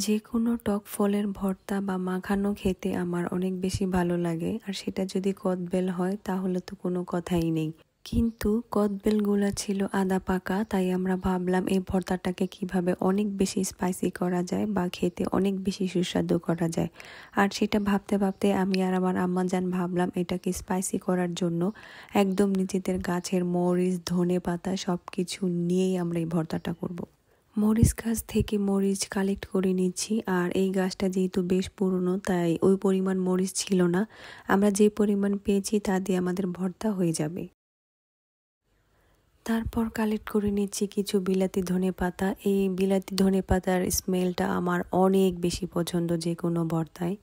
যেকোনো টক ফলের ভর্তা বা মাখানো খেতে আমার অনেক বেশি ভালো লাগে, আর সেটা যদি কদবেল হয় তাহলে তো কোনো কথাই নেই। কিন্তু কদবেলগুলা ছিল আদা পাকা, তাই আমরা ভাবলাম এই ভর্তাটাকে কিভাবে অনেক বেশি স্পাইসি করা যায় বা খেতে অনেক বেশি সুস্বাদু করা যায়। আর সেটা ভাবতে ভাবতে আমি আর আমার আম্মাজান ভাবলাম এটাকে স্পাইসি করার জন্য একদম নিজেদের গাছের মরিচ, ধনেপাতা সব কিছু নিয়েই আমরা এই ভর্তাটা করব। মরিচ গাছ থেকে মরিচ কালেক্ট করে নিচ্ছি, আর এই গাছটা যেহেতু বেশ পুরনো তাই ওই পরিমাণ মরিচ ছিল না। আমরা যে পরিমাণ পেয়েছি তা দিয়ে আমাদের ভর্তা হয়ে যাবে। তারপর কালেক্ট করে নিচ্ছি কিছু বিলাতি ধনেপাতা। এই বিলাতি ধনেপাতার স্মেলটা আমার অনেক বেশি পছন্দ যে কোনো ভর্তায়।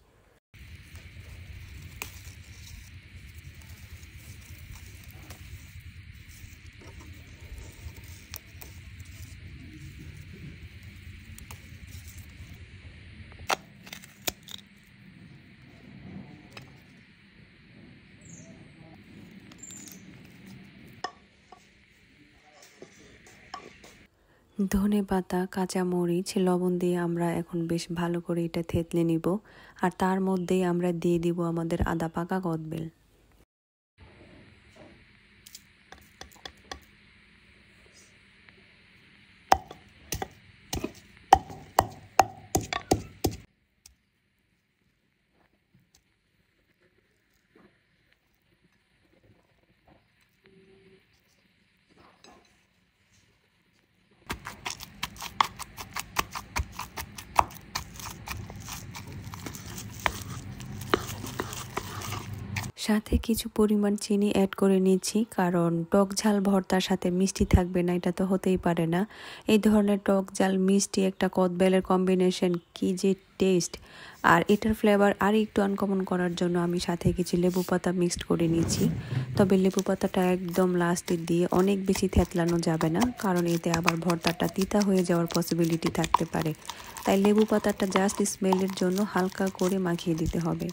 ধনেপাতা, কাঁচামরিচ, লবণ দিয়ে আমরা এখন বেশ ভালো করে এটা থেতলে নিব। আর তার মধ্যেই আমরা দিয়ে দিব আমাদের আদা পাকা কদবেল। সাথে কিছু পরিমাণ চিনি অ্যাড করে নিচ্ছি, কারণ টক ঝাল ভর্তার সাথে মিষ্টি থাকবে না, এটা তো হতেই পারে না। এই ধরনের টক ঝাল মিষ্টি একটা কদবেলের কম্বিনেশন কি যে টেস্ট! আর এটার ফ্লেভার আর একটু আনকমন করার জন্য আমি সাথে কিছু লেবু পাতা মিক্সড করে নিচ্ছি। তবে লেবু পাতাটা একদম লাস্টে দিয়ে অনেক বেশি থেতলানো যাবে না, কারণ এতে আবার ভর্তাটা তিতা হয়ে যাওয়ার পসিবিলিটি থাকতে পারে। তাই লেবু পাতাটা জাস্ট স্মেলের জন্য হালকা করে মাখিয়ে দিতে হবে।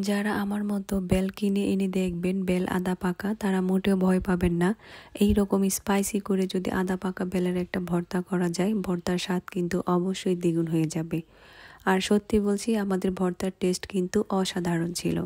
যারা আমার মতো বেল কিনে এনে দেখবেন বেল আদা পাকা, তারা মোটেও ভয় পাবেন না। এই রকম স্পাইসি করে যদি আদা পাকা বেলের একটা ভর্তা করা যায়, ভর্তার স্বাদ কিন্তু অবশ্যই দ্বিগুণ হয়ে যাবে। আর সত্যি বলছি, আমাদের ভর্তার টেস্ট কিন্তু অসাধারণ ছিল।